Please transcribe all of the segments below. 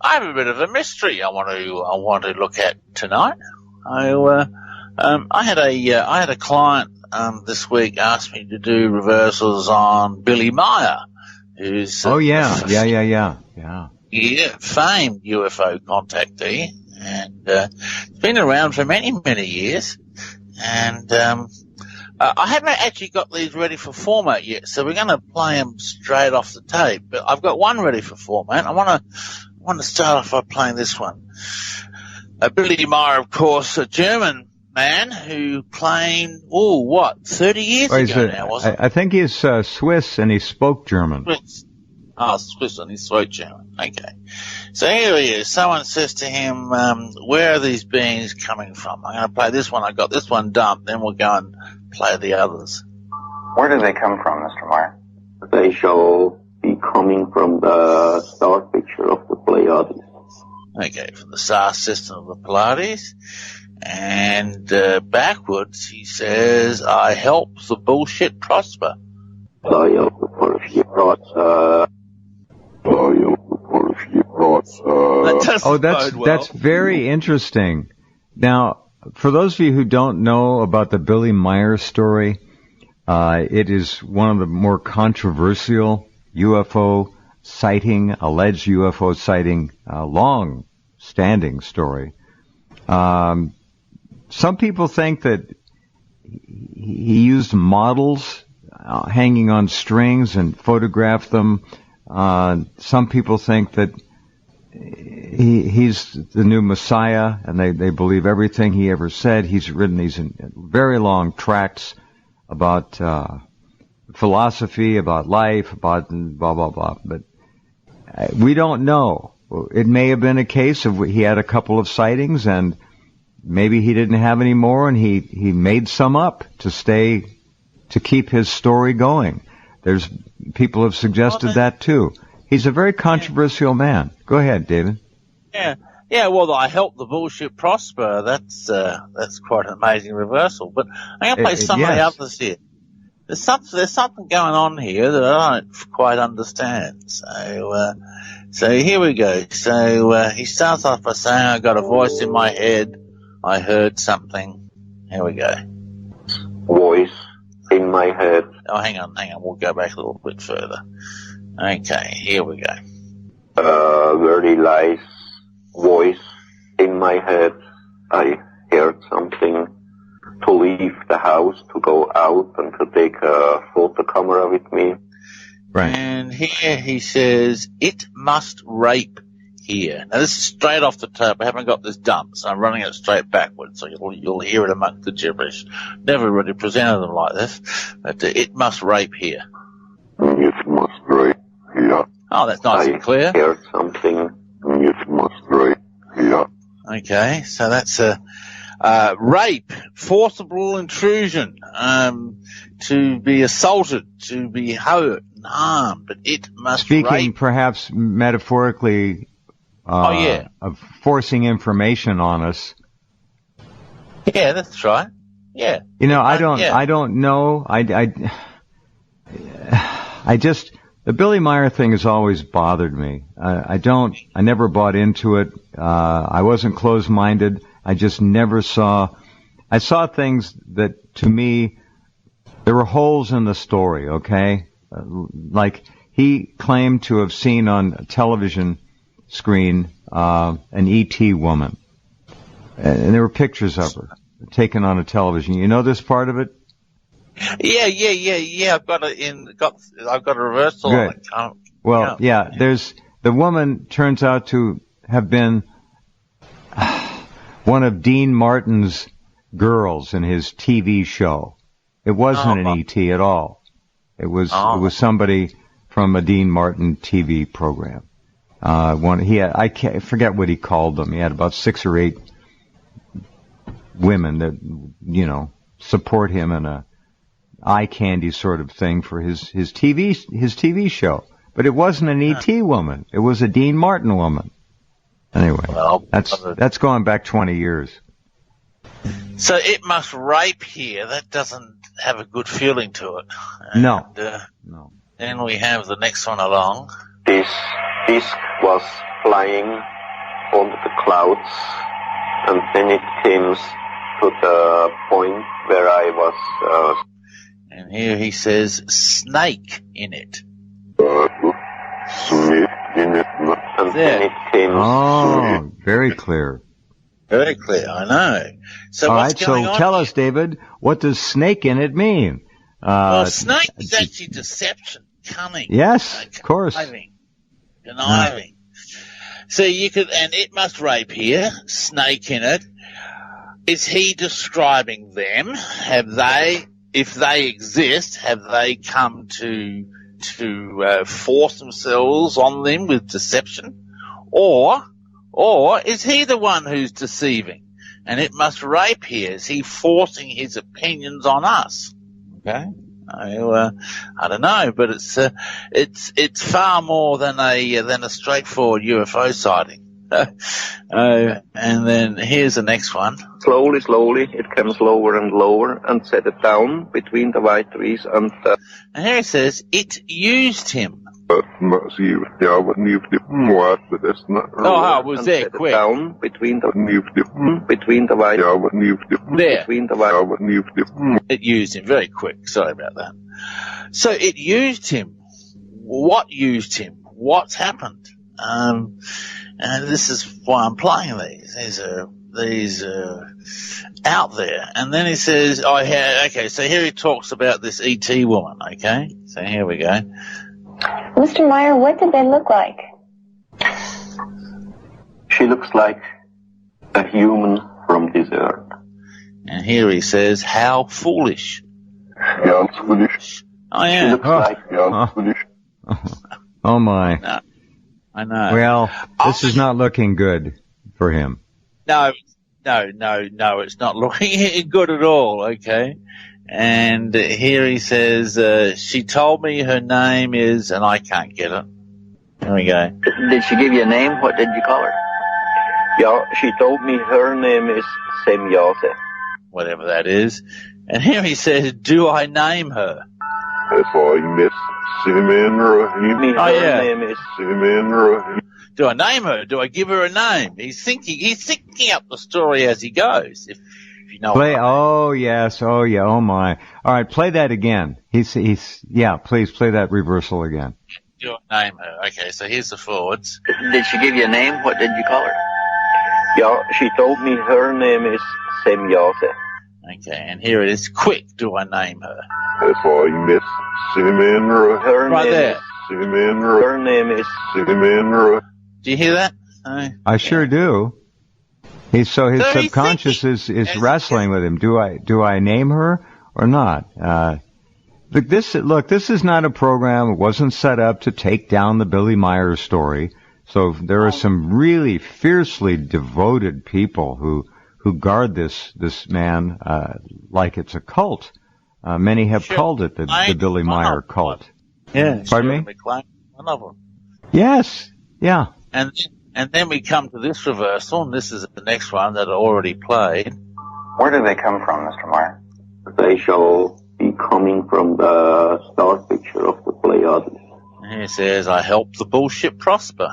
I have a bit of a mystery I want to look at tonight. I had a client this week ask me to do reversals on Billy Meier, who's yeah, famed UFO contactee, and he's been around for many years, and I haven't actually got these ready for format yet, so we're going to play them straight off the tape. But I've got one ready for format. I want to start off by playing this one. Billy Meier, of course, a German man who claimed, 30 years ago now, wasn't it? I think he's Swiss, and he spoke German. Swiss, and he spoke German. Okay. So here he is. Someone says to him, where are these beings coming from? I'm going to play this one. I got this one dumped, then we'll go and play the others. Where do they come from, Mr. Meier? They shall be coming from the star picture of the Pleiades. Okay, from the star system of the Pleiades. And backwards, he says, I help the bullshit prosper. That's very interesting. Now, for those of you who don't know about the Billy Meier story, it is one of the more controversial alleged UFO sighting, long-standing story. Some people think that he used models hanging on strings and photographed them. Some people think that he's the new Messiah, and they believe everything he ever said. He's written these very long tracts about philosophy, about life, about blah, blah, blah. But we don't know. It may have been a case of he had a couple of sightings, and maybe he didn't have any more, and he made some up to keep his story going. There's people have suggested that too. He's a very controversial man. Go ahead, David. Yeah. Well, I help the bullshit prosper. That's quite an amazing reversal. But I'm going to play some of the others here. There's something going on here that I don't quite understand. So here we go. So he starts off by saying, I got a voice in my head. I heard something. Here we go. Voice in my head. Oh, hang on. We'll go back a little bit further. Okay, here we go. Very nice voice in my head. I heard something to leave the house, to go out and to take a photo camera with me. Right. And here he says, it must rape here. Now this is straight off the top. I haven't got this dumped, so I'm running it straight backwards, so you'll hear it amongst the gibberish. Never really presented them like this, but it must rape here. It must rape here. Oh, that's nice and clear. I heard something. It must rape here. Okay, so that's rape, forcible intrusion, to be assaulted, to be hurt and harmed, but it must rape. Speaking perhaps metaphorically of forcing information on us. Yeah, that's right. Yeah. You know, I don't know. The Billy Meier thing has always bothered me. I never bought into it. I wasn't closed-minded. I just never I saw things that, to me, there were holes in the story, okay? Like, he claimed to have seen on a television screen an E.T. woman. And there were pictures of her taken on a television. You know this part of it? Yeah. I've got a reversal on it. Well, yeah, the woman turns out to have been one of Dean Martin's girls in his TV show. It wasn't an E.T. at all. It was somebody from a Dean Martin TV program. I forget what he called them. He had about 6 or 8 women that, support him in a eye candy sort of thing for his TV show. But it wasn't an E.T. woman. It was a Dean Martin woman. Anyway, that's going back 20 years. So it must rape here. That doesn't have a good feeling to it. No. No. Then we have the next one along. This disc was flying on the clouds, and then it came to the point where I was... and here he says, snake in it. Snake in it. And then it came... Oh, very clear. Very clear, I know. So all what's right, going so on tell here? us, David, what does snake in it mean? Well, snake is actually deception, cunning. Yes, of course. Conniving. So you could, and it must rape here, snake in it. Is he describing them? Have they, if they exist, have they come to force themselves on them with deception? Or is he the one who's deceiving? And it must rape here. Is he forcing his opinions on us? Okay. I don't know, but it's far more than a straightforward UFO sighting. And then here's the next one. Slowly, it comes lower and lower and set it down between the white trees and... And here it says, it used him. Oh, I was there, quick. Down between the white... There. Between the white... It used him, very quick, sorry about that. So it used him. What used him? What's happened? And this is why I'm playing these. These are out there. And then he says, okay, so here he talks about this ET woman, okay? So here we go. Mr. Meier, what did they look like? She looks like a human from this earth. And here he says, how foolish. Yeah, it's foolish. Oh, yeah. She looks like foolish. Oh, my. No, I know. Well, this is not looking good for him. No, it's not looking good at all, okay? And here he says, she told me her name is, and I can't get it. Here we go. Did she give you a name? What did you call her? Yeah, she told me her name is Semyase. Whatever that is. And here he says, do I name her? Her name is Do I name her? Do I give her a name? He's thinking up the story as he goes. If you know. Oh yes. Oh yeah. Oh my. All right. Play that again. He's. Yeah. Please play that reversal again. Do I name her? Okay. So here's the forwards. Did she give you a name? What did you call her? Yeah, she told me her name is Semyase. Okay. And here it is. Quick. Do I name her? Her Right name there. Her name is Do you hear that? I sure do. His So he's subconscious thinking- is wrestling with him. Do I name her or not? Look, this is not a program. It wasn't set up to take down the Billy Meier story. So there are some really fiercely devoted people who guard this man like it's a cult. Many have called it the Billy Meier cult. Yeah. Pardon me? One of them. Yes. Yeah. And then we come to this reversal, and this is the next one that I already played. Where do they come from, Mr. Meier? They shall be coming from the star picture of the Pleiades. And here it says, I help the bullshit prosper.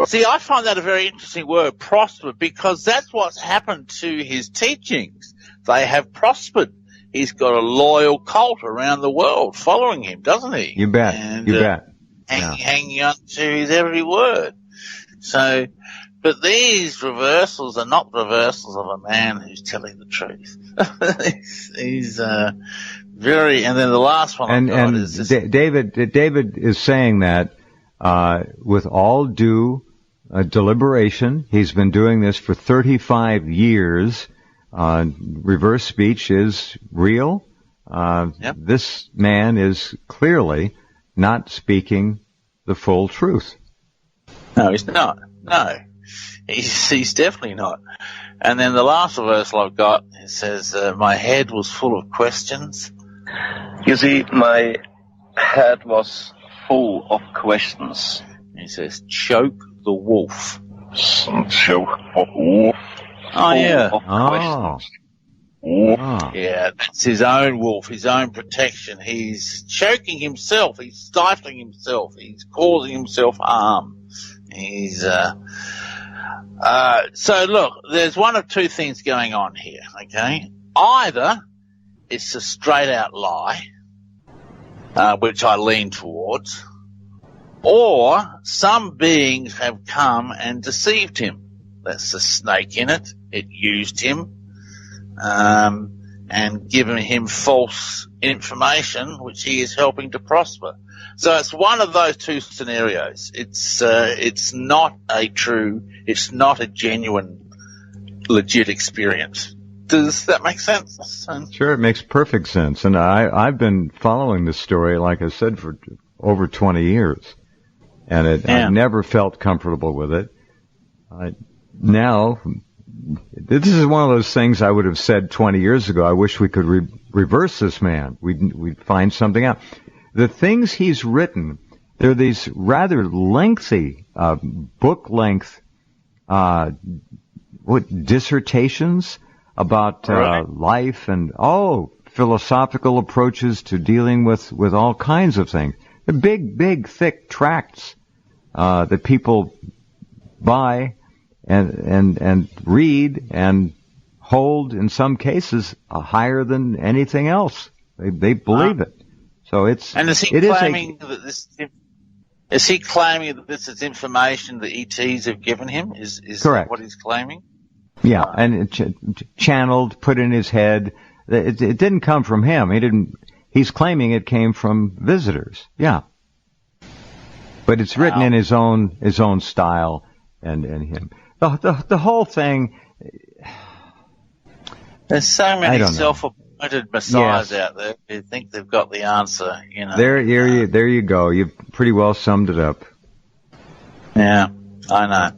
See, I find that a very interesting word, prosper, because that's what's happened to his teachings. They have prospered. He's got a loyal cult around the world following him, doesn't he? You bet. And, You bet. hanging on to his every word. So, but these reversals are not reversals of a man who's telling the truth. he's very, and then the last one I've got is this. David is saying that with all due deliberation. He's been doing this for 35 years. Reverse speech is real. Yep. This man is clearly not speaking the full truth. No, he's not. No, he's definitely not. And then the last reversal I've got, it says, my head was full of questions. You see, my head was full of questions. He says, choke the wolf. Choke the wolf. Oh, yeah. Of questions. Ah. Yeah, that's his own wolf, his own protection. He's choking himself. He's stifling himself. He's causing himself harm. He's, so look, there's one of two things going on here, okay? Either it's a straight out lie, which I lean towards, or some beings have come and deceived him. That's the snake in it. It used him, and given him false information, which he is helping to prosper. So it's one of those two scenarios. It's not a genuine, legit experience. Does that make sense? Sure, it makes perfect sense. And I've been following this story, like I said, for over 20 years. And I never felt comfortable with it. Now, this is one of those things I would have said 20 years ago. I wish we could reverse this man. We'd find something out. The things he's written, they're these rather lengthy, book-length, dissertations about life and philosophical approaches to dealing with all kinds of things. The big, thick tracts that people buy and read and hold, in some cases, higher than anything else. They believe it. So it's. And is he claiming that this? Is he claiming that this is information the ETs have given him? Is correct. That what he's claiming? Yeah, and channeled, put in his head. It didn't come from him. He's claiming it came from visitors. Yeah. But it's written in his own style and him. The whole thing. There's so many self-appointed messiahs out there who think they've got the answer. You know. There you go. You've pretty well summed it up. Yeah, I know.